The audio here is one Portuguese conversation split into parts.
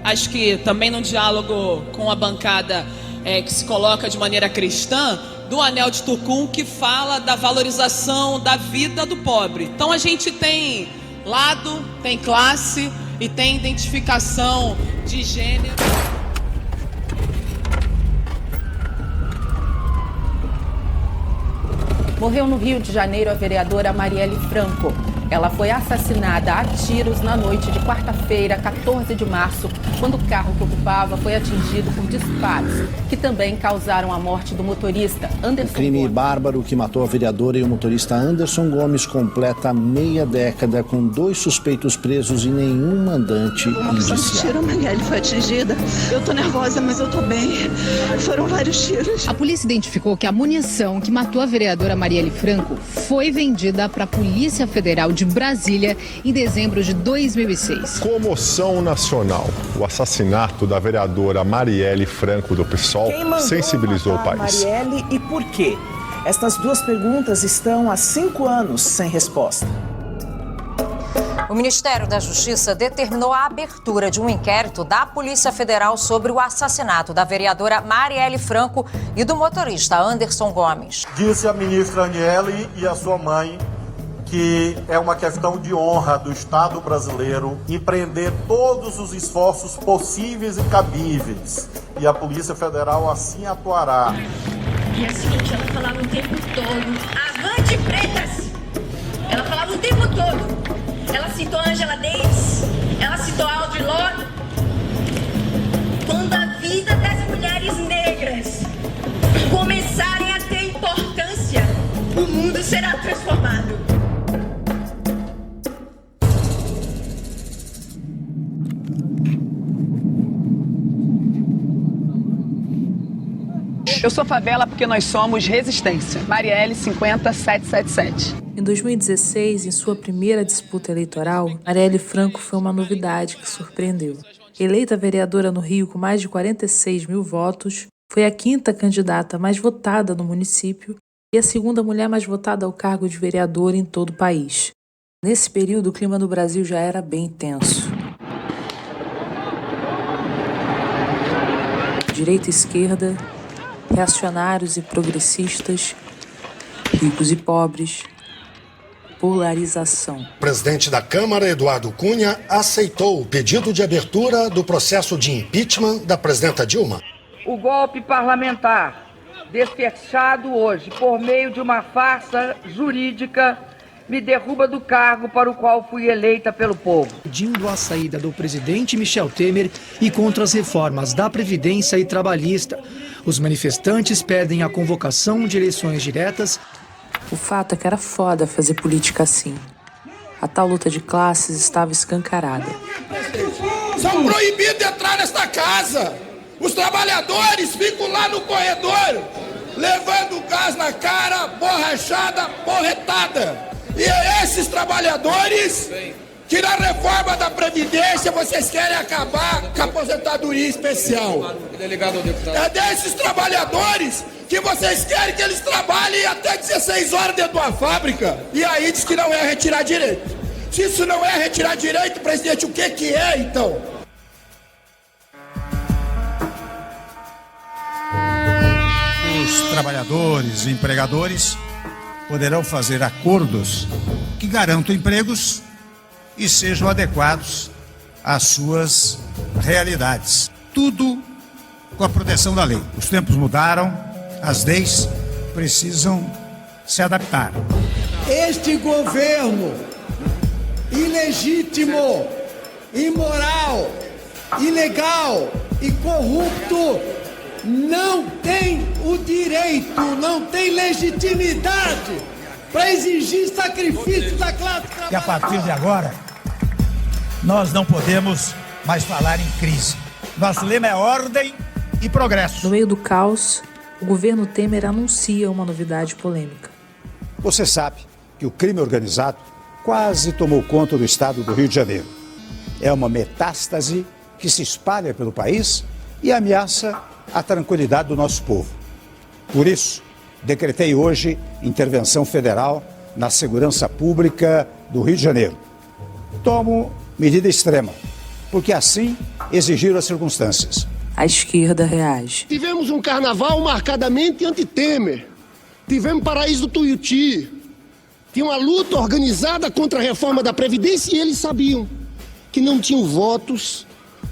acho que também num diálogo com a bancada que se coloca de maneira cristã, do Anel de Tucum, que fala da valorização da vida do pobre. Então a gente tem lado, tem classe e tem identificação de gênero. Morreu no Rio de Janeiro a vereadora Marielle Franco. Ela foi assassinada a tiros na noite de quarta-feira, 14 de março, quando o carro que ocupava foi atingido por disparos, que também causaram a morte do motorista Anderson Gomes. O crime bárbaro que matou a vereadora e o motorista Anderson Gomes completa meia década, com 2 suspeitos presos e nenhum mandante indiciado. A Marielle foi atingida. Eu tô nervosa, mas eu tô bem. Foram vários tiros. A polícia identificou que a munição que matou a vereadora Marielle Franco foi vendida para a Polícia Federal de Brasília em dezembro de 2006. Comoção nacional. O assassinato da vereadora Marielle Franco do PSOL sensibilizou o país. Marielle, e por quê? Estas 2 perguntas estão há 5 anos sem resposta. O Ministério da Justiça determinou a abertura de um inquérito da Polícia Federal sobre o assassinato da vereadora Marielle Franco e do motorista Anderson Gomes. Disse a ministra Aniele e a sua mãe que é uma questão de honra do Estado brasileiro empreender todos os esforços possíveis e cabíveis. E a Polícia Federal assim atuará. E é o seguinte, ela falava o tempo todo: avante pretas! Ela falava o tempo todo. Ela citou Angela Davis, ela citou Audre Lorde. Quando a vida das mulheres negras começarem a ter importância, o mundo será transformado. Eu sou favela porque nós somos resistência. Marielle 50777. Em 2016, em sua primeira disputa eleitoral, Marielle Franco foi uma novidade que surpreendeu. Eleita vereadora no Rio com mais de 46 mil votos, foi a 5ª candidata mais votada no município e a 2ª mulher mais votada ao cargo de vereadora em todo o país. Nesse período, o clima no Brasil já era bem tenso. Direita e esquerda, reacionários e progressistas, ricos e pobres, polarização. O presidente da Câmara, Eduardo Cunha, aceitou o pedido de abertura do processo de impeachment da presidenta Dilma. O golpe parlamentar, desfechado hoje por meio de uma farsa jurídica, me derruba do cargo para o qual fui eleita pelo povo. Pedindo a saída do presidente Michel Temer e contra as reformas da Previdência e Trabalhista. Os manifestantes pedem a convocação de eleições diretas. O fato é que era foda fazer política assim. A tal luta de classes estava escancarada. São proibidos de entrar nesta casa. Os trabalhadores ficam lá no corredor, levando gás na cara, borrachada, porretada. E é esses trabalhadores que na reforma da Previdência vocês querem acabar com a aposentadoria especial. É desses trabalhadores que vocês querem que eles trabalhem até 16 horas dentro de uma fábrica. E aí diz que não é retirar direito. Se isso não é retirar direito, presidente, o que é então? Os trabalhadores e empregadores poderão fazer acordos que garantam empregos e sejam adequados às suas realidades. Tudo com a proteção da lei. Os tempos mudaram, as leis precisam se adaptar. Este governo ilegítimo, imoral, ilegal e corrupto não tem o direito, não tem legitimidade para exigir sacrifício da classe trabalhadora. E a partir de agora, nós não podemos mais falar em crise. Nosso lema é ordem e progresso. No meio do caos, o governo Temer anuncia uma novidade polêmica. Você sabe que o crime organizado quase tomou conta do estado do Rio de Janeiro. É uma metástase que se espalha pelo país e ameaça a tranquilidade do nosso povo. Por isso, decretei hoje intervenção federal na segurança pública do Rio de Janeiro. Tomo medida extrema porque assim exigiram as circunstâncias. A esquerda reage. Tivemos um carnaval marcadamente anti-Temer. Tivemos Paraíso do Tuiuti. Tinha uma luta organizada contra a reforma da Previdência e eles sabiam que não tinham votos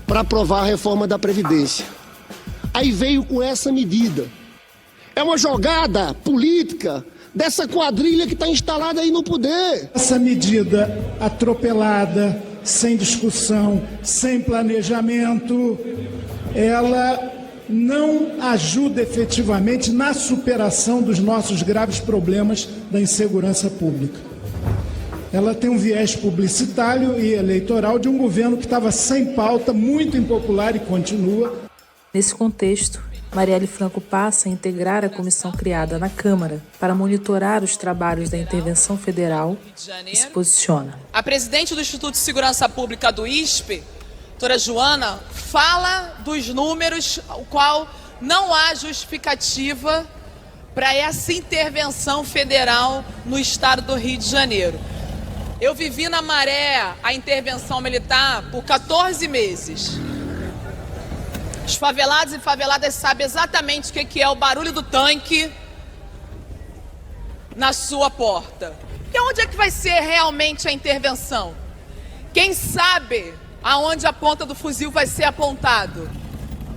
para aprovar a reforma da Previdência. Aí veio com essa medida. É uma jogada política dessa quadrilha que está instalada aí no poder. Essa medida atropelada, sem discussão, sem planejamento, ela não ajuda efetivamente na superação dos nossos graves problemas da insegurança pública. Ela tem um viés publicitário e eleitoral de um governo que estava sem pauta, muito impopular e continua. Nesse contexto, Marielle Franco passa a integrar a comissão criada na Câmara para monitorar os trabalhos da intervenção federal e se posiciona. A presidente do Instituto de Segurança Pública do ISP, doutora Joana, fala dos números, o qual não há justificativa para essa intervenção federal no estado do Rio de Janeiro. Eu vivi na Maré a intervenção militar por 14 meses. Os favelados e faveladas sabem exatamente o que é o barulho do tanque na sua porta. E onde é que vai ser realmente a intervenção? Quem sabe aonde a ponta do fuzil vai ser apontado?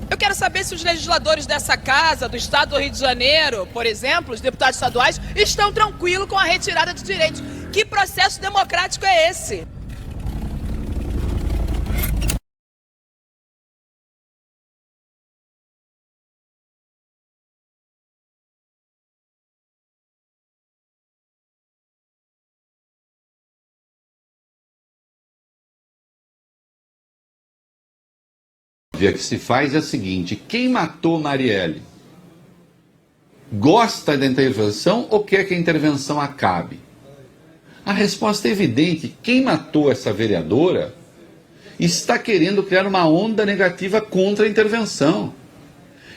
Eu quero saber se os legisladores dessa casa, do estado do Rio de Janeiro, por exemplo, os deputados estaduais, estão tranquilos com a retirada de direitos. Que processo democrático é esse? Que se faz é a seguinte: quem matou Marielle gosta da intervenção ou quer que a intervenção acabe? A resposta é evidente: quem matou essa vereadora está querendo criar uma onda negativa contra a intervenção.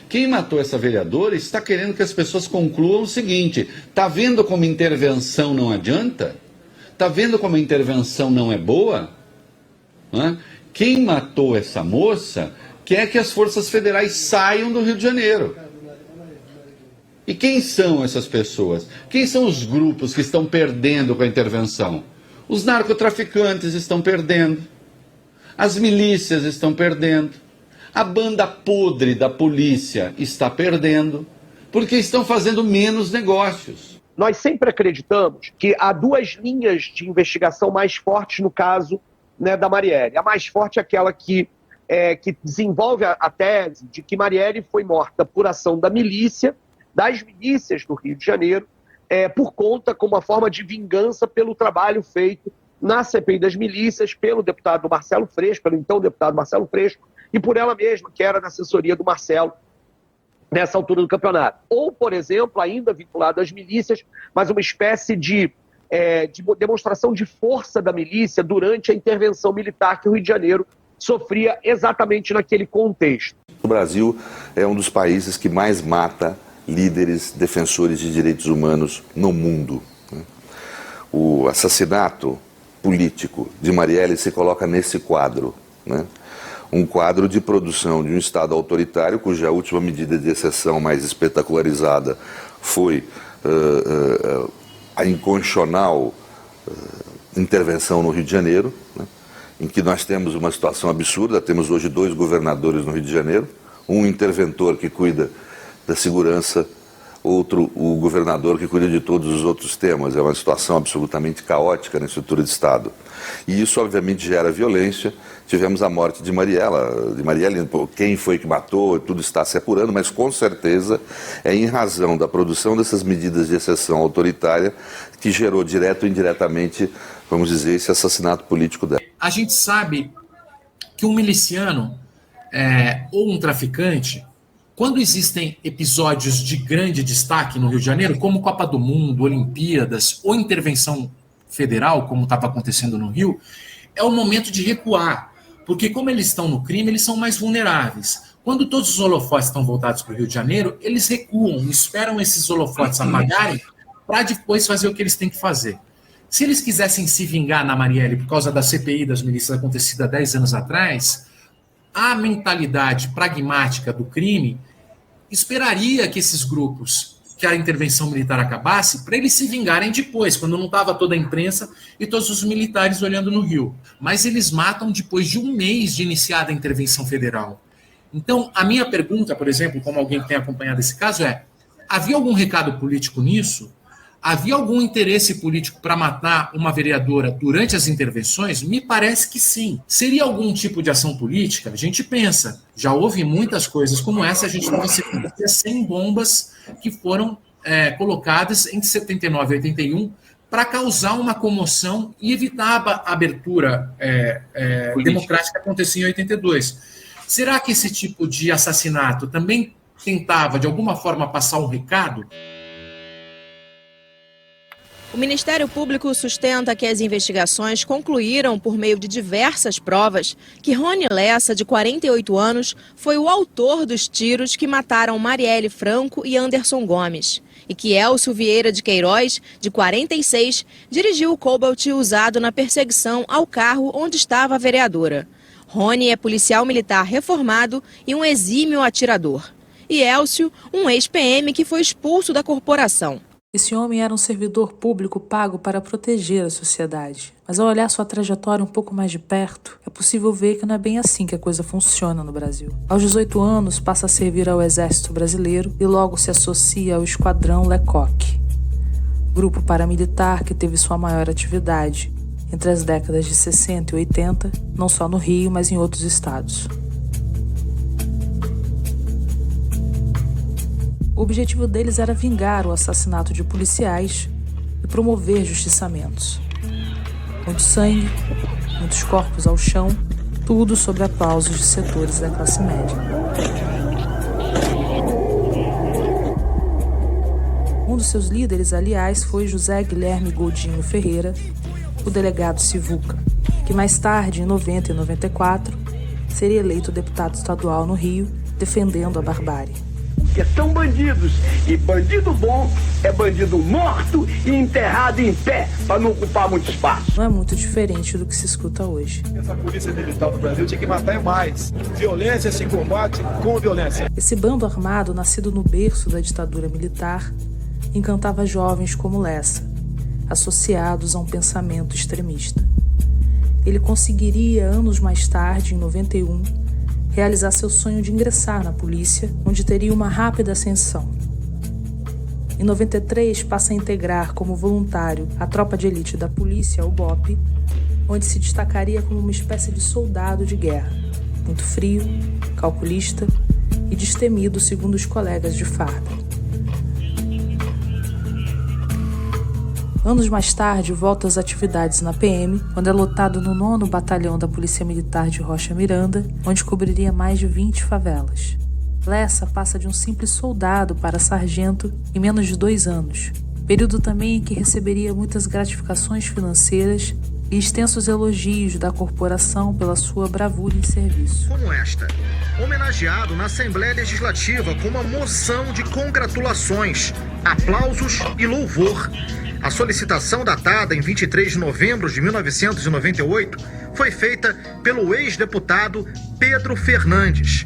Quem matou essa vereadora está querendo que as pessoas concluam o seguinte: tá vendo como intervenção não adianta? Tá vendo como a intervenção não é boa? Quem matou essa moça quer que as forças federais saiam do Rio de Janeiro. E quem são essas pessoas? Quem são os grupos que estão perdendo com a intervenção? Os narcotraficantes estão perdendo. As milícias estão perdendo. A banda podre da polícia está perdendo. Porque estão fazendo menos negócios. Nós sempre acreditamos que há duas linhas de investigação mais fortes no caso, né, da Marielle. A mais forte é aquela que desenvolve a tese de que Marielle foi morta por ação das milícias do Rio de Janeiro, por conta, como uma forma de vingança pelo trabalho feito na CPI das milícias pelo deputado Marcelo Freixo, pelo então deputado Marcelo Freixo, e por ela mesma, que era da assessoria do Marcelo nessa altura do campeonato. Ou, por exemplo, ainda vinculado às milícias, mas uma espécie de demonstração de força da milícia durante a intervenção militar que o Rio de Janeiro sofria exatamente naquele contexto. O Brasil é um dos países que mais mata líderes defensores de direitos humanos no mundo. O assassinato político de Marielle se coloca nesse quadro, um quadro de produção de um Estado autoritário, cuja última medida de exceção mais espetacularizada foi a inconstitucional intervenção no Rio de Janeiro, em que nós temos uma situação absurda. Temos hoje 2 governadores no Rio de Janeiro, um interventor que cuida da segurança, outro o governador que cuida de todos os outros temas. É uma situação absolutamente caótica na estrutura de Estado. E isso, obviamente, gera violência. Tivemos a morte de Marielle, quem foi que matou, tudo está se apurando, mas com certeza é em razão da produção dessas medidas de exceção autoritária que gerou direto ou indiretamente, vamos dizer, esse assassinato político dela. A gente sabe que um miliciano ou um traficante, quando existem episódios de grande destaque no Rio de Janeiro, como Copa do Mundo, Olimpíadas ou intervenção federal, como estava acontecendo no Rio, é o momento de recuar, porque como eles estão no crime, eles são mais vulneráveis. Quando todos os holofotes estão voltados para o Rio de Janeiro, eles recuam, esperam esses holofotes apagarem para depois fazer o que eles têm que fazer. Se eles quisessem se vingar na Marielle por causa da CPI das milícias acontecida há 10 anos atrás, a mentalidade pragmática do crime esperaria que esses grupos, que a intervenção militar acabasse, para eles se vingarem depois, quando não estava toda a imprensa e todos os militares olhando no Rio. Mas eles matam depois de um mês de iniciada a intervenção federal. Então, a minha pergunta, por exemplo, como alguém que tem acompanhado esse caso, é: havia algum recado político nisso? Havia algum interesse político para matar uma vereadora durante as intervenções? Me parece que sim. Seria algum tipo de ação política? A gente pensa. Já houve muitas coisas como essa. A gente teve 100 bombas que foram colocadas entre 79 e 81 para causar uma comoção e evitar a abertura democrática que acontecia em 82. Será que esse tipo de assassinato também tentava, de alguma forma, passar um recado? O Ministério Público sustenta que as investigações concluíram, por meio de diversas provas, que Rony Lessa, de 48 anos, foi o autor dos tiros que mataram Marielle Franco e Anderson Gomes. E que Elcio Vieira de Queiroz, de 46, dirigiu o Cobalt usado na perseguição ao carro onde estava a vereadora. Rony é policial militar reformado e um exímio atirador. E Elcio, um ex-PM que foi expulso da corporação. Esse homem era um servidor público pago para proteger a sociedade. Mas ao olhar sua trajetória um pouco mais de perto, é possível ver que não é bem assim que a coisa funciona no Brasil. Aos 18 anos, passa a servir ao Exército Brasileiro e logo se associa ao Esquadrão Lecoq, grupo paramilitar que teve sua maior atividade entre as décadas de 60 e 80, não só no Rio, mas em outros estados. O objetivo deles era vingar o assassinato de policiais e promover justiçamentos. Muito sangue, muitos corpos ao chão, tudo sob aplausos de setores da classe média. Um dos seus líderes, aliás, foi José Guilherme Godinho Ferreira, o delegado Sivuca, que mais tarde, em 90 e 94, seria eleito deputado estadual no Rio, defendendo a barbárie. Que são bandidos, e bandido bom é bandido morto e enterrado em pé, para não ocupar muito espaço. Não é muito diferente do que se escuta hoje. Essa polícia militar do Brasil tinha que matar mais. Violência se combate com violência. Esse bando armado, nascido no berço da ditadura militar, encantava jovens como Lessa, associados a um pensamento extremista. Ele conseguiria, anos mais tarde, em 91, realizar seu sonho de ingressar na polícia, onde teria uma rápida ascensão. Em 93, passa a integrar como voluntário a tropa de elite da polícia, o BOPE, onde se destacaria como uma espécie de soldado de guerra, muito frio, calculista e destemido segundo os colegas de farda. Anos mais tarde, volta às atividades na PM, quando é lotado no 9º Batalhão da Polícia Militar de Rocha Miranda, onde cobriria mais de 20 favelas. Lessa passa de um simples soldado para sargento em menos de 2 anos, período também em que receberia muitas gratificações financeiras e extensos elogios da corporação pela sua bravura em serviço. Como esta, homenageado na Assembleia Legislativa com uma moção de congratulações, aplausos e louvor. A solicitação, datada em 23 de novembro de 1998, foi feita pelo ex-deputado Pedro Fernandes.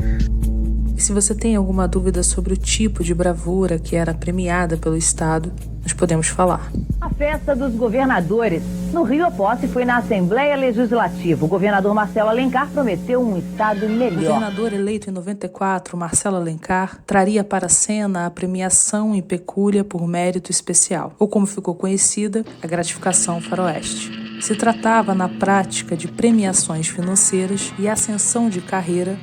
E se você tem alguma dúvida sobre o tipo de bravura que era premiada pelo Estado, nós podemos falar. A festa dos governadores. No Rio, a posse foi na Assembleia Legislativa. O governador Marcelo Alencar prometeu um Estado melhor. O governador eleito em 94, Marcelo Alencar, traria para a cena a premiação em pecúlia por mérito especial, ou como ficou conhecida, a gratificação faroeste. Se tratava, na prática, de premiações financeiras e ascensão de carreira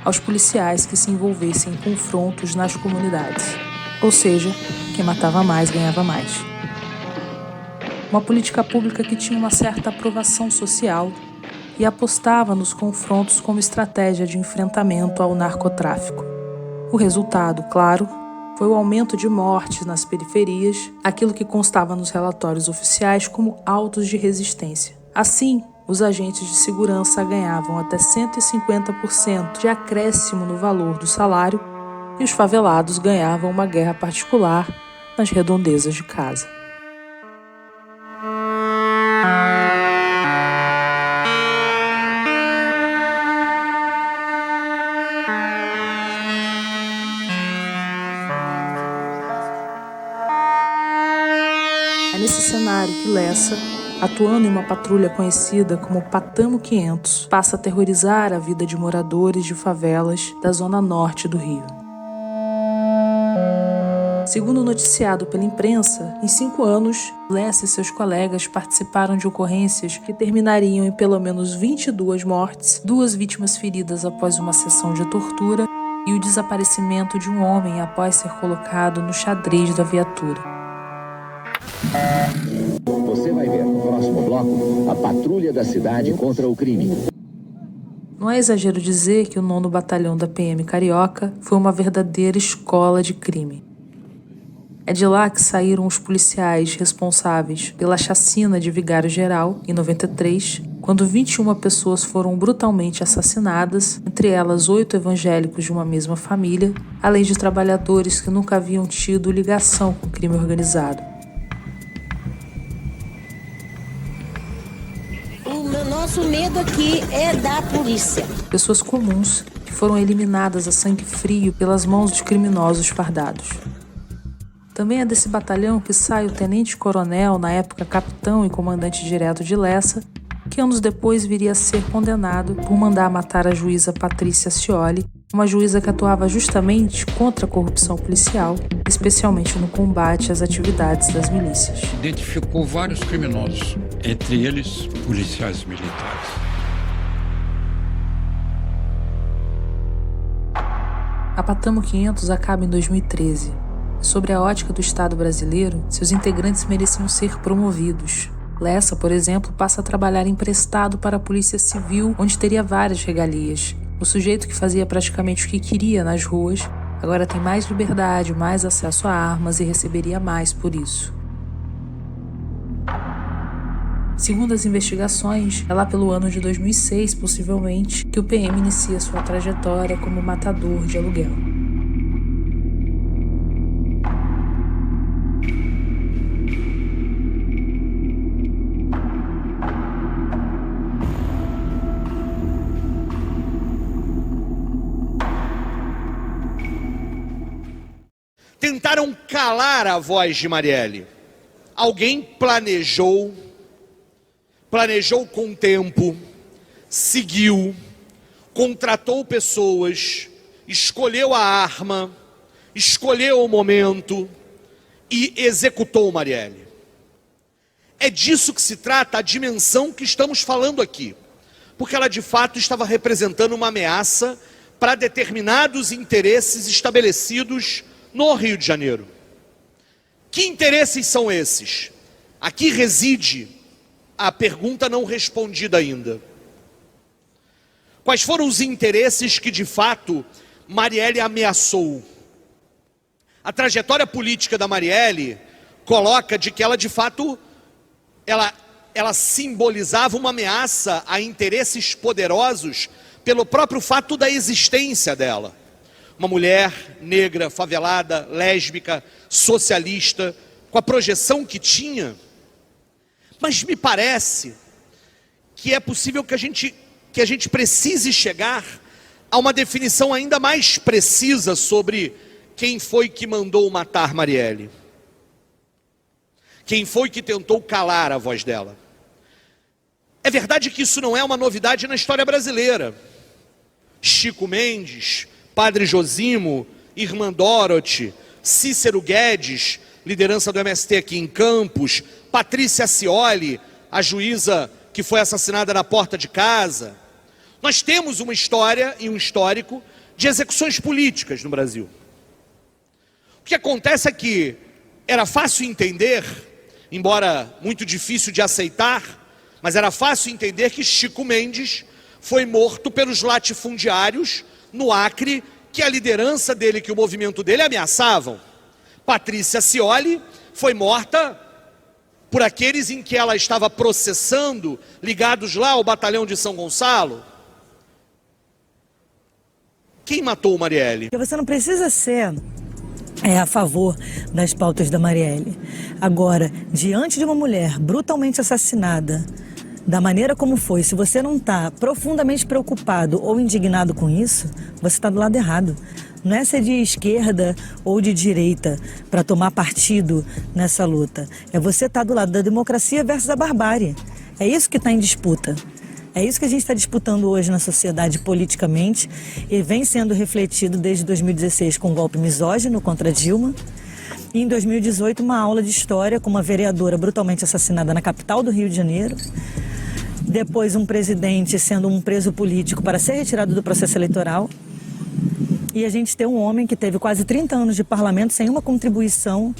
aos policiais que se envolvessem em confrontos nas comunidades. Ou seja, quem matava mais ganhava mais. Uma política pública que tinha uma certa aprovação social e apostava nos confrontos como estratégia de enfrentamento ao narcotráfico. O resultado, claro, foi o aumento de mortes nas periferias, aquilo que constava nos relatórios oficiais como autos de resistência. Assim, os agentes de segurança ganhavam até 150% de acréscimo no valor do salário e os favelados ganhavam uma guerra particular nas redondezas de casa. nesse cenário que Lessa, atuando em uma patrulha conhecida como Patamo 500, passa a aterrorizar a vida de moradores de favelas da zona norte do Rio. Segundo noticiado pela imprensa, em 5 anos, Lessa e seus colegas participaram de ocorrências que terminariam em pelo menos 22 mortes, 2 vítimas feridas após uma sessão de tortura e o desaparecimento de um homem após ser colocado no xadrez da viatura. Você vai ver no próximo bloco a patrulha da cidade contra o crime. Não é exagero dizer que o 9º Batalhão da PM Carioca foi uma verdadeira escola de crime. É de lá que saíram os policiais responsáveis pela chacina de Vigário Geral, em 93, quando 21 pessoas foram brutalmente assassinadas, entre elas 8 evangélicos de uma mesma família, além de trabalhadores que nunca haviam tido ligação com o crime organizado. O nosso medo aqui é da polícia. Pessoas comuns que foram eliminadas a sangue frio pelas mãos de criminosos fardados. Também é desse batalhão que sai o tenente-coronel, na época capitão e comandante direto de Lessa, que anos depois viria a ser condenado por mandar matar a juíza Patrícia Scioli, uma juíza que atuava justamente contra a corrupção policial, especialmente no combate às atividades das milícias. Identificou vários criminosos, entre eles policiais militares. A Patamo 500 acaba em 2013. Sobre a ótica do Estado brasileiro, seus integrantes mereciam ser promovidos. Lessa, por exemplo, passa a trabalhar emprestado para a Polícia Civil, onde teria várias regalias. O sujeito que fazia praticamente o que queria nas ruas, agora tem mais liberdade, mais acesso a armas e receberia mais por isso. Segundo as investigações, é lá pelo ano de 2006, possivelmente, que o PM inicia sua trajetória como matador de aluguel. Tentaram calar a voz de Marielle. Alguém planejou com tempo, seguiu, contratou pessoas, escolheu a arma, escolheu o momento e executou Marielle. É disso que se trata a dimensão que estamos falando aqui, porque ela de fato estava representando uma ameaça para determinados interesses estabelecidos no Rio de Janeiro. Que interesses são esses? Aqui reside a pergunta não respondida ainda. Quais foram os interesses que de fato Marielle ameaçou? A trajetória política da Marielle coloca de que ela de fato ela simbolizava uma ameaça a interesses poderosos pelo próprio fato da existência dela. Uma mulher negra, favelada, lésbica, socialista, com a projeção que tinha. Mas me parece que é possível que a gente precise chegar a uma definição ainda mais precisa sobre quem foi que mandou matar Marielle. Quem foi que tentou calar a voz dela. É verdade que isso não é uma novidade na história brasileira. Chico Mendes, Padre Josimo, Irmã Dorothy, Cícero Guedes, liderança do MST aqui em Campos, Patrícia Scioli, a juíza que foi assassinada na porta de casa. Nós temos uma história e um histórico de execuções políticas no Brasil. O que acontece é que era fácil entender, embora muito difícil de aceitar, mas era fácil entender que Chico Mendes foi morto pelos latifundiários no Acre, que a liderança dele, que o movimento dele ameaçavam. Patrícia Scioli foi morta por aqueles em que ela estava processando, ligados lá ao batalhão de São Gonçalo. Quem matou Marielle? Você não precisa ser a favor das pautas da Marielle. Agora, diante de uma mulher brutalmente assassinada, da maneira como foi, se você não está profundamente preocupado ou indignado com isso, você está do lado errado. Não é ser de esquerda ou de direita para tomar partido nessa luta. É você estar do lado da democracia versus a barbárie. É isso que está em disputa. É isso que a gente está disputando hoje na sociedade politicamente e vem sendo refletido desde 2016 com um golpe misógino contra Dilma. E em 2018, uma aula de história com uma vereadora brutalmente assassinada na capital do Rio de Janeiro. Depois, um presidente sendo um preso político para ser retirado do processo eleitoral. E a gente tem um homem que teve quase 30 anos de parlamento sem uma contribuição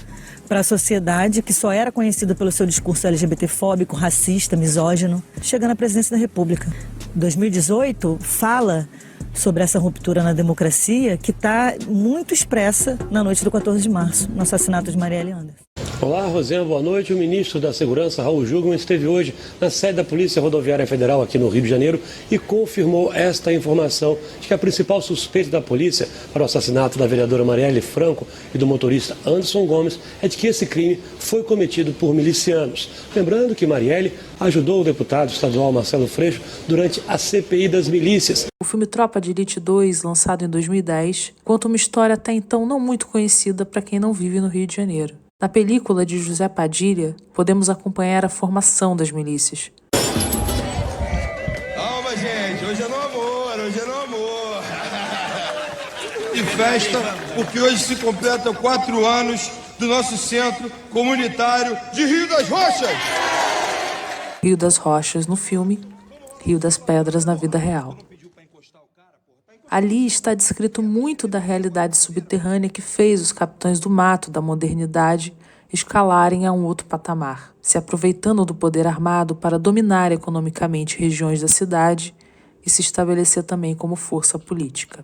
para a sociedade, que só era conhecido pelo seu discurso LGBTfóbico, racista, misógino, chegando à presidência da República. 2018 fala sobre essa ruptura na democracia que está muito expressa na noite do 14 de março, no assassinato de Marielle Anderson. Olá, Rosena, boa noite. O ministro da Segurança, Raul Jungmann, esteve hoje na sede da Polícia Rodoviária Federal aqui no Rio de Janeiro e confirmou esta informação de que a principal suspeita da polícia para o assassinato da vereadora Marielle Franco e do motorista Anderson Gomes é de que esse crime foi cometido por milicianos. Lembrando que Marielle ajudou o deputado estadual Marcelo Freixo durante a CPI das milícias. O filme Tropa de Elite 2, lançado em 2010, conta uma história até então não muito conhecida para quem não vive no Rio de Janeiro. Na película de José Padilha, podemos acompanhar a formação das milícias. Calma, gente. Hoje é no amor, hoje é no amor. E festa, porque hoje se completam 4 anos do nosso centro comunitário de Rio das Rochas. Rio das Rochas no filme, Rio das Pedras na vida real. Ali está descrito muito da realidade subterrânea que fez os capitães do mato da modernidade escalarem a um outro patamar, se aproveitando do poder armado para dominar economicamente regiões da cidade e se estabelecer também como força política.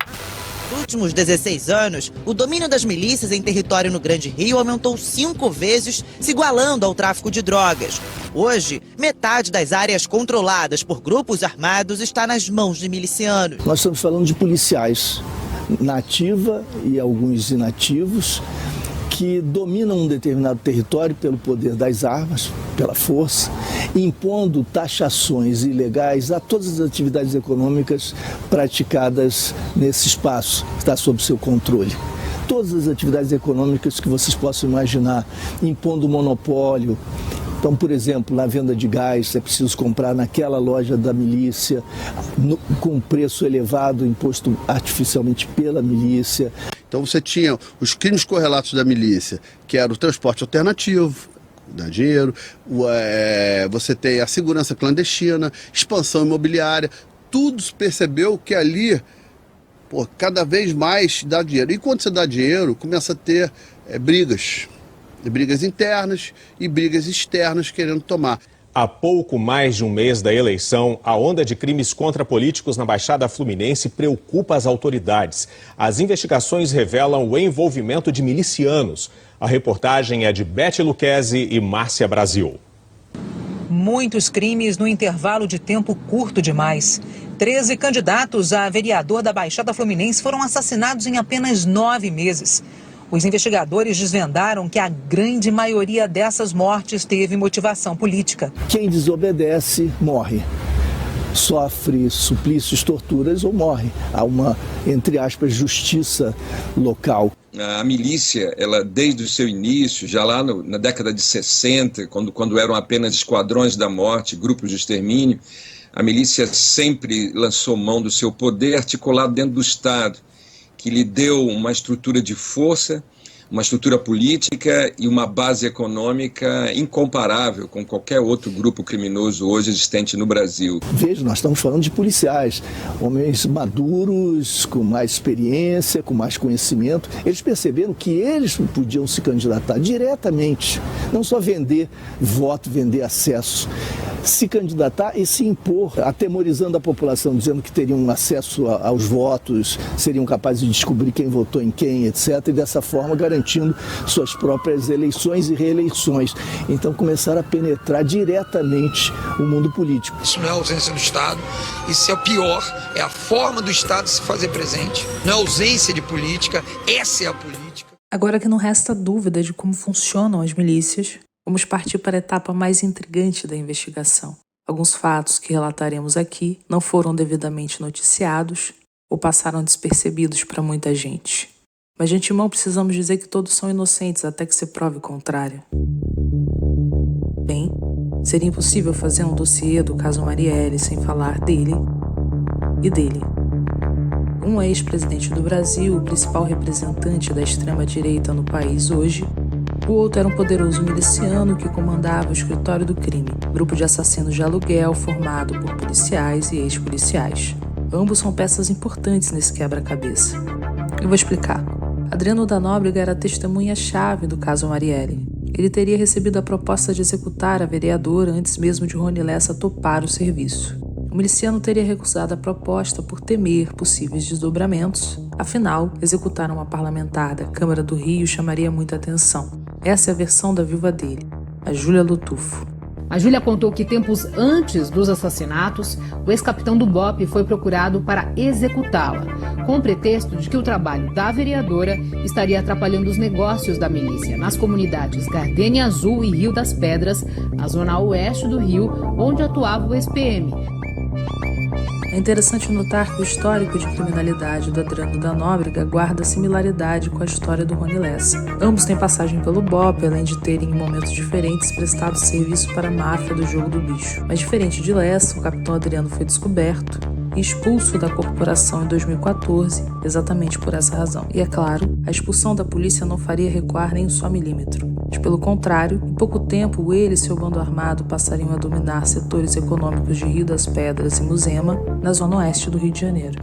Nos últimos 16 anos, o domínio das milícias em território no Grande Rio aumentou 5 vezes, se igualando ao tráfico de drogas. Hoje, metade das áreas controladas por grupos armados está nas mãos de milicianos. Nós estamos falando de policiais na ativa e alguns inativos que dominam um determinado território pelo poder das armas, pela força, impondo taxações ilegais a todas as atividades econômicas praticadas nesse espaço que está sob seu controle. Todas as atividades econômicas que vocês possam imaginar, impondo monopólio. Então, por exemplo, na venda de gás, é preciso comprar naquela loja da milícia, com preço elevado, imposto artificialmente pela milícia. Então você tinha os crimes correlatos da milícia, que era o transporte alternativo, dá dinheiro, você tem a segurança clandestina, expansão imobiliária, tudo se percebeu que ali, cada vez mais dá dinheiro. E quando você dá dinheiro, começa a ter brigas internas e brigas externas querendo tomar. Há pouco mais de um mês da eleição, a onda de crimes contra políticos na Baixada Fluminense preocupa as autoridades. As investigações revelam o envolvimento de milicianos. A reportagem é de Beth Lucchesi e Márcia Brasil. Muitos crimes no intervalo de tempo curto demais. 13 candidatos a vereador da Baixada Fluminense foram assassinados em apenas 9 meses. Os investigadores desvendaram que a grande maioria dessas mortes teve motivação política. Quem desobedece morre. Sofre suplícios, torturas ou morre. Há uma, entre aspas, justiça local. A milícia, ela desde o seu início, já lá na década de 60, quando eram apenas esquadrões da morte, grupos de extermínio, a milícia sempre lançou mão do seu poder articulado dentro do Estado, que lhe deu uma estrutura de força, uma estrutura política e uma base econômica incomparável com qualquer outro grupo criminoso hoje existente no Brasil. Veja, nós estamos falando de policiais, homens maduros, com mais experiência, com mais conhecimento. Eles perceberam que eles podiam se candidatar diretamente, não só vender voto, vender acesso, se candidatar e se impor, atemorizando a população, dizendo que teriam acesso aos votos, seriam capazes de descobrir quem votou em quem, etc. E dessa forma garantindo suas próprias eleições e reeleições. Então começaram a penetrar diretamente o mundo político. Isso não é ausência do Estado, isso é o pior, é a forma do Estado se fazer presente. Não é ausência de política, essa é a política. Agora que não resta dúvida de como funcionam as milícias, vamos partir para a etapa mais intrigante da investigação. Alguns fatos que relataremos aqui não foram devidamente noticiados ou passaram despercebidos para muita gente. Mas de antemão precisamos dizer que todos são inocentes até que se prove o contrário. Bem, seria impossível fazer um dossiê do caso Marielle sem falar dele e dele. Um é ex-presidente do Brasil, o principal representante da extrema-direita no país hoje. O outro era um poderoso miliciano que comandava o escritório do crime, grupo de assassinos de aluguel formado por policiais e ex-policiais. Ambos são peças importantes nesse quebra-cabeça. Eu vou explicar. Adriano da Nóbrega era testemunha-chave do caso Marielle. Ele teria recebido a proposta de executar a vereadora antes mesmo de Rony Lessa topar o serviço. O miliciano teria recusado a proposta por temer possíveis desdobramentos. Afinal, executar uma parlamentar da Câmara do Rio chamaria muita atenção. Essa é a versão da viúva dele, a Júlia Lutufo. A Júlia contou que tempos antes dos assassinatos, o ex-capitão do BOPE foi procurado para executá-la, com o pretexto de que o trabalho da vereadora estaria atrapalhando os negócios da milícia nas comunidades Gardênia Azul e Rio das Pedras, na zona oeste do Rio, onde atuava o ex-PM. É interessante notar que o histórico de criminalidade do Adriano da Nóbrega guarda similaridade com a história do Rony Lessa. Ambos têm passagem pelo BOPE, além de terem, em momentos diferentes, prestado serviço para a máfia do jogo do bicho. Mas diferente de Lessa, o capitão Adriano foi descoberto e expulso da corporação em 2014, exatamente por essa razão. E é claro, a expulsão da polícia não faria recuar nem um só milímetro. Mas, pelo contrário, em pouco tempo, ele e seu bando armado passariam a dominar setores econômicos de Rio das Pedras e Muzema, na zona oeste do Rio de Janeiro,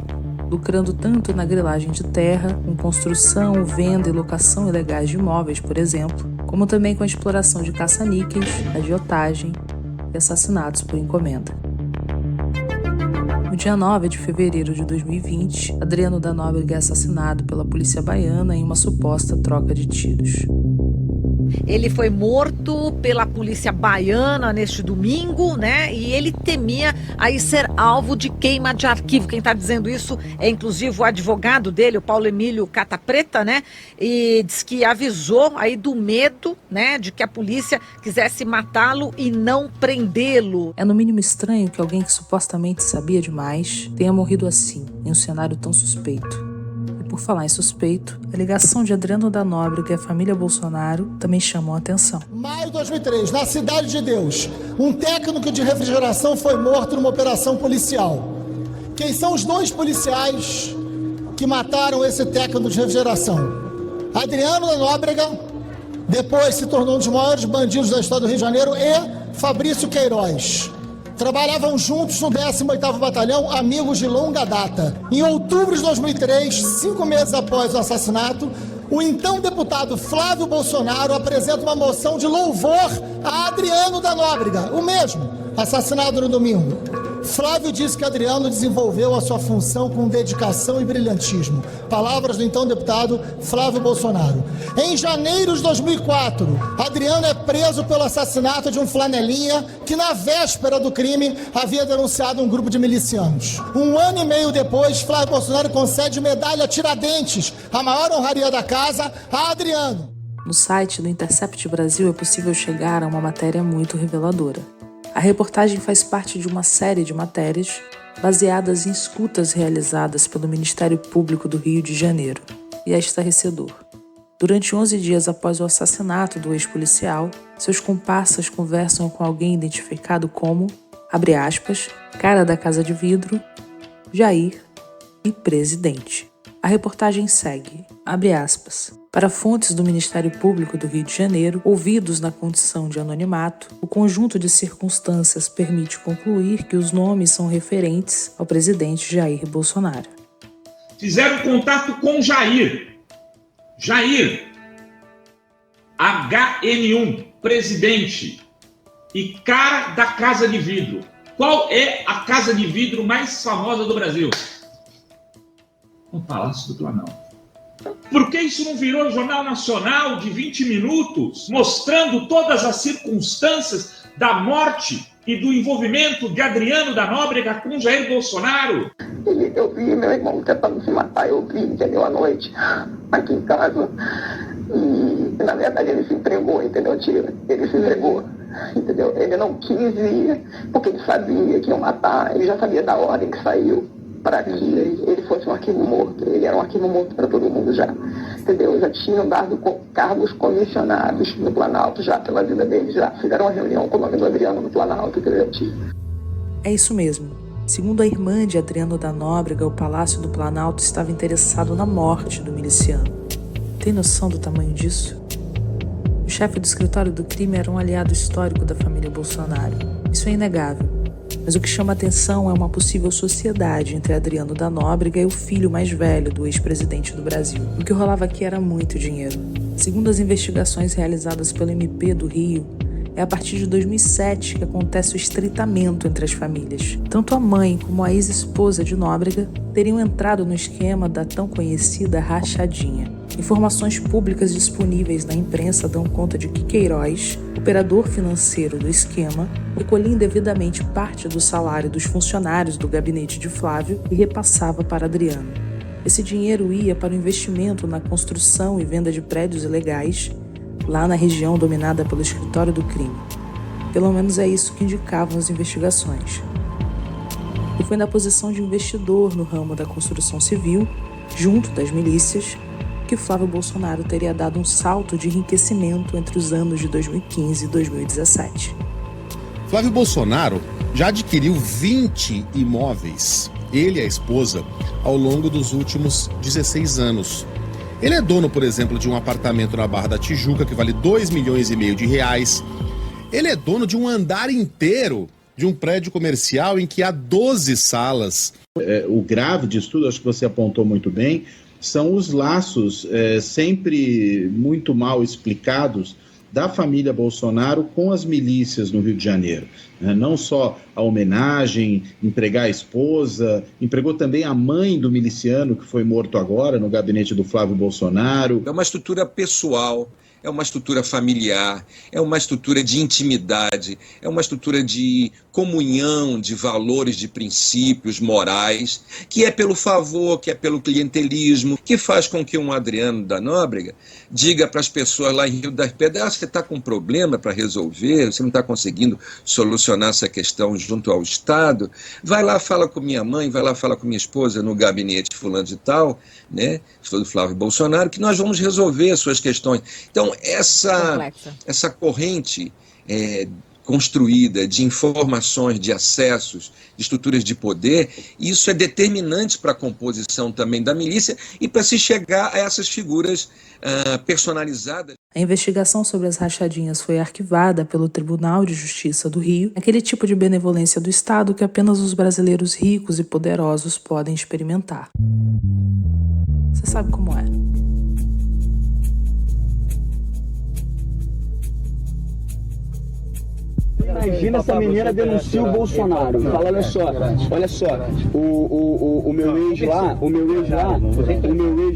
lucrando tanto na grilagem de terra, com construção, venda e locação ilegais de imóveis, por exemplo, como também com a exploração de caça-níqueis, agiotagem e assassinatos por encomenda. No dia 9 de fevereiro de 2020, Adriano da Nóbrega é assassinado pela polícia baiana em uma suposta troca de tiros. Ele foi morto pela polícia baiana neste domingo, né? E ele temia aí ser alvo de queima de arquivo. Quem está dizendo isso é inclusive o advogado dele, o Paulo Emílio Cata Preta, né? E diz que avisou aí do medo, né? De que a polícia quisesse matá-lo e não prendê-lo. É no mínimo estranho que alguém que supostamente sabia demais tenha morrido assim, em um cenário tão suspeito. Por falar em suspeito, a ligação de Adriano da Nóbrega e a família Bolsonaro também chamam a atenção. Maio de 2003, na Cidade de Deus, um técnico de refrigeração foi morto numa operação policial. Quem são os dois policiais que mataram esse técnico de refrigeração? Adriano da Nóbrega, depois se tornou um dos maiores bandidos da história do Rio de Janeiro, e Fabrício Queiroz. Trabalhavam juntos no 18º Batalhão, amigos de longa data. Em outubro de 2003, 5 meses após o assassinato, o então deputado Flávio Bolsonaro apresenta uma moção de louvor a Adriano da Nóbrega, o mesmo, assassinado no domingo. Flávio disse que Adriano desenvolveu a sua função com dedicação e brilhantismo. Palavras do então deputado Flávio Bolsonaro. Em janeiro de 2004, Adriano é preso pelo assassinato de um flanelinha que, na véspera do crime, havia denunciado um grupo de milicianos. 1 ano e meio depois, Flávio Bolsonaro concede medalha Tiradentes, a maior honraria da casa, a Adriano. No site do Intercept Brasil é possível chegar a uma matéria muito reveladora. A reportagem faz parte de uma série de matérias baseadas em escutas realizadas pelo Ministério Público do Rio de Janeiro. E é estarrecedor. Durante 11 dias após o assassinato do ex-policial, seus comparsas conversam com alguém identificado como, abre aspas, cara da casa de vidro, Jair e presidente. A reportagem segue, abre aspas, para fontes do Ministério Público do Rio de Janeiro, ouvidos na condição de anonimato, o conjunto de circunstâncias permite concluir que os nomes são referentes ao presidente Jair Bolsonaro. Fizeram contato com Jair, HN1, presidente, e cara da Casa de Vidro. Qual é a Casa de Vidro mais famosa do Brasil? O Palácio do Planalto. Por que isso não virou Jornal Nacional de 20 minutos, mostrando todas as circunstâncias da morte e do envolvimento de Adriano da Nóbrega com Jair Bolsonaro? Eu vi meu irmão tentando se matar, eu vi, entendeu, à noite, aqui em casa. E, na verdade, ele se entregou, entendeu, tia? Ele se entregou, entendeu? Ele não quis ir, porque ele sabia que iam matar, ele já sabia da ordem que saiu. para que ele fosse um arquivo morto. Ele era um arquivo morto para todo mundo já, entendeu? Já tinham dado cargos comissionados no Planalto já pela vida dele, já fizeram uma reunião com o nome do Adriano no Planalto, entendeu? É isso mesmo. Segundo a irmã de Adriano da Nóbrega, o Palácio do Planalto estava interessado na morte do miliciano. Tem noção do tamanho disso? O chefe do escritório do crime era um aliado histórico da família Bolsonaro. Isso é inegável. Mas o que chama atenção é uma possível sociedade entre Adriano da Nóbrega e o filho mais velho do ex-presidente do Brasil. O que rolava aqui era muito dinheiro. Segundo as investigações realizadas pelo MP do Rio, é a partir de 2007 que acontece o estreitamento entre as famílias. Tanto a mãe como a ex-esposa de Nóbrega teriam entrado no esquema da tão conhecida rachadinha. Informações públicas disponíveis na imprensa dão conta de que Queiroz, operador financeiro do esquema, recolhia indevidamente parte do salário dos funcionários do gabinete de Flávio e repassava para Adriano. Esse dinheiro ia para o investimento na construção e venda de prédios ilegais, lá na região dominada pelo escritório do crime. Pelo menos é isso que indicavam as investigações. E foi na posição de investidor no ramo da construção civil, junto das milícias, que Flávio Bolsonaro teria dado um salto de enriquecimento entre os anos de 2015 e 2017. Flávio Bolsonaro já adquiriu 20 imóveis, ele e a esposa, ao longo dos últimos 16 anos. Ele é dono, por exemplo, de um apartamento na Barra da Tijuca que vale 2,5 milhões de reais. Ele é dono de um andar inteiro de um prédio comercial em que há 12 salas. O grave disso tudo, acho que você apontou muito bem, são os laços sempre muito mal explicados da família Bolsonaro com as milícias no Rio de Janeiro. Não só a homenagem, empregar a esposa, empregou também a mãe do miliciano que foi morto agora no gabinete do Flávio Bolsonaro. É uma estrutura pessoal, é uma estrutura familiar, é uma estrutura de intimidade, é uma estrutura de comunhão de valores, de princípios morais, que é pelo favor, que é pelo clientelismo, que faz com que um Adriano da Nóbrega diga para as pessoas lá em Rio das Pedras: você está com um problema para resolver, você não está conseguindo solucionar essa questão junto ao Estado, vai lá, fala com minha mãe, vai lá, fala com minha esposa no gabinete fulano de tal, né, do Flávio Bolsonaro, que nós vamos resolver as suas questões. Então, essa corrente construída de informações, de acessos, de estruturas de poder, isso é determinante para a composição também da milícia e para se chegar a essas figuras personalizadas. A investigação sobre as rachadinhas foi arquivada pelo Tribunal de Justiça do Rio, aquele tipo de benevolência do Estado que apenas os brasileiros ricos e poderosos podem experimentar. Você sabe como é. Imagina essa menina denuncia o Bolsonaro. Fala, olha só, o meu ex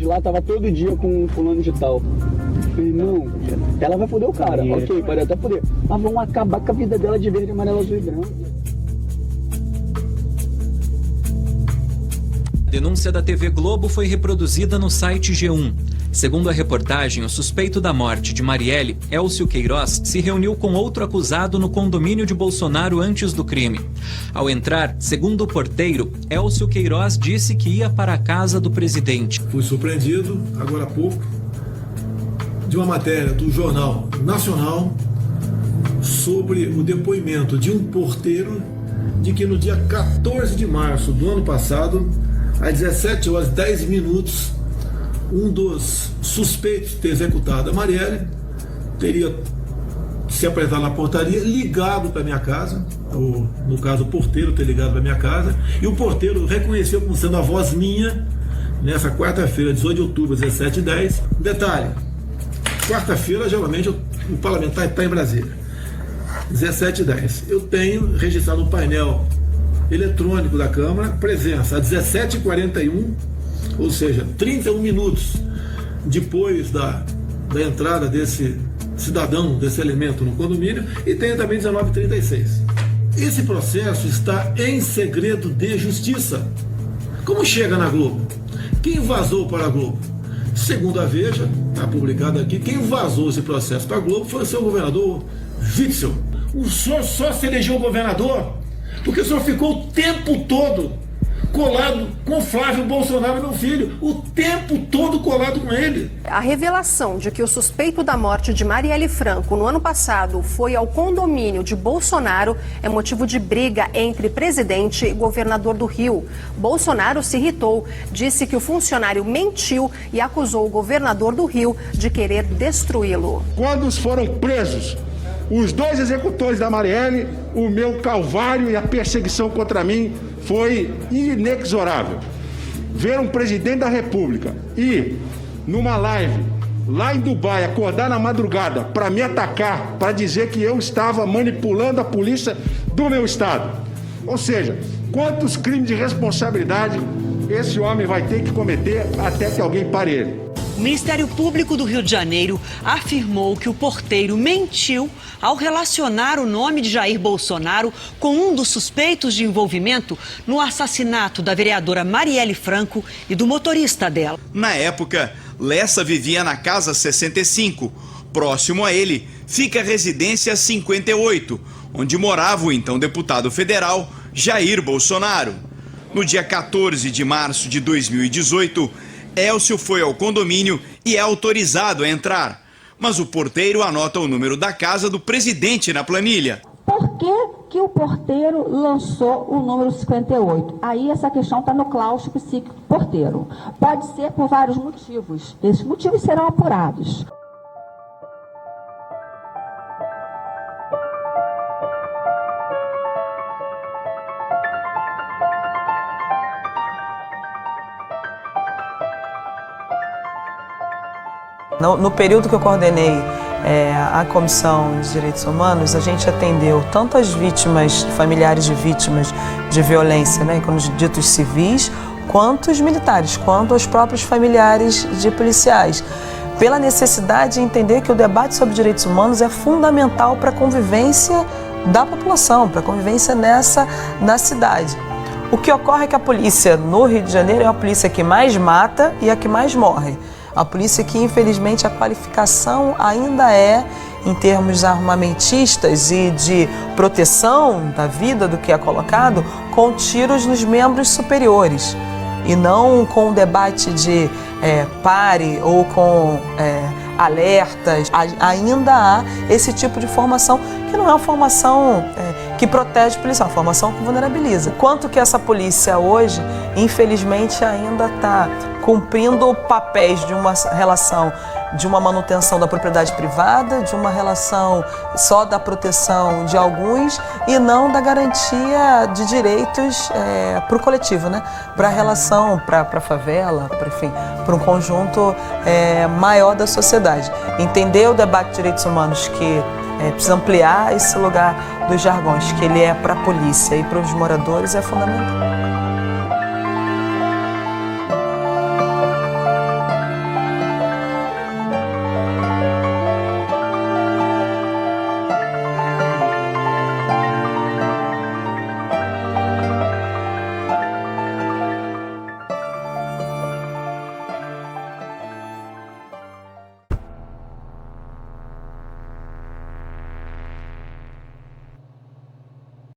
lá tava todo dia com um fulano de tal. Não, ela vai foder o cara. Ok, pode até foder. Mas vão acabar com a vida dela de verde, amarelo, azul e branco. A denúncia da TV Globo foi reproduzida no site G1. Segundo a reportagem, o suspeito da morte de Marielle, Elcio Queiroz, se reuniu com outro acusado no condomínio de Bolsonaro antes do crime. Ao entrar, segundo o porteiro, Elcio Queiroz disse que ia para a casa do presidente. Fui surpreendido, agora há pouco, de uma matéria do Jornal Nacional sobre o depoimento de um porteiro de que no dia 14 de março do ano passado, às 17h10, um dos suspeitos de ter executado a Marielle teria se apresentado na portaria, ligado para minha casa, ou, no caso, o porteiro ter ligado para minha casa, e o porteiro reconheceu como sendo a voz minha nessa quarta-feira, 18 de outubro, às 17h10. Detalhe, quarta-feira, geralmente, o parlamentar está em Brasília. 17h10. Eu tenho registrado no painel eletrônico da Câmara presença às 17h41, ou seja, 31 minutos depois da entrada desse cidadão, desse elemento no condomínio, e tenho também 19h36. Esse processo está em segredo de justiça. Como chega na Globo? Quem vazou para a Globo? Segundo a Veja, está publicado aqui, quem vazou esse processo para a Globo foi o seu governador Witzel. O senhor só se elegeu governador porque o senhor ficou o tempo todo colado com Flávio Bolsonaro, meu filho, o tempo todo colado com ele. A revelação de que o suspeito da morte de Marielle Franco no ano passado foi ao condomínio de Bolsonaro é motivo de briga entre presidente e governador do Rio. Bolsonaro se irritou, disse que o funcionário mentiu e acusou o governador do Rio de querer destruí-lo. Quando foram presos os 2 executores da Marielle, o meu calvário e a perseguição contra mim foi inexorável. Ver um presidente da República ir numa live lá em Dubai, acordar na madrugada para me atacar, para dizer que eu estava manipulando a polícia do meu estado. Ou seja, quantos crimes de responsabilidade esse homem vai ter que cometer até que alguém pare ele? O Ministério Público do Rio de Janeiro afirmou que o porteiro mentiu ao relacionar o nome de Jair Bolsonaro com um dos suspeitos de envolvimento no assassinato da vereadora Marielle Franco e do motorista dela. Na época, Lessa vivia na Casa 65. Próximo a ele fica a Residência 58, onde morava o então deputado federal Jair Bolsonaro. No dia 14 de março de 2018, Elcio foi ao condomínio e é autorizado a entrar. Mas o porteiro anota o número da casa do presidente na planilha. Por que o porteiro lançou o número 58? Aí essa questão está no claustro psíquico do porteiro. Pode ser por vários motivos. Esses motivos serão apurados. No período que eu coordenei a Comissão de Direitos Humanos, a gente atendeu tanto as vítimas, familiares de vítimas de violência, né, como os ditos civis, quanto os militares, quanto os próprios familiares de policiais, pela necessidade de entender que o debate sobre direitos humanos é fundamental para a convivência da população, para a convivência na cidade. O que ocorre é que a polícia no Rio de Janeiro é a polícia que mais mata e a que mais morre. A polícia que, infelizmente, a qualificação ainda é, em termos armamentistas e de proteção da vida do que é colocado, com tiros nos membros superiores. E não com um debate de pare ou com alertas. Ainda há esse tipo de formação, que não é uma formação que protege a polícia, é uma formação que vulnerabiliza. Quanto que essa polícia hoje, infelizmente, ainda está cumprindo papéis de uma relação de uma manutenção da propriedade privada, de uma relação só da proteção de alguns e não da garantia de direitos para o coletivo, né? Para a relação, para a favela, para um conjunto maior da sociedade. Entender o debate de direitos humanos que precisa ampliar esse lugar dos jargões, que ele é para a polícia e para os moradores, é fundamental.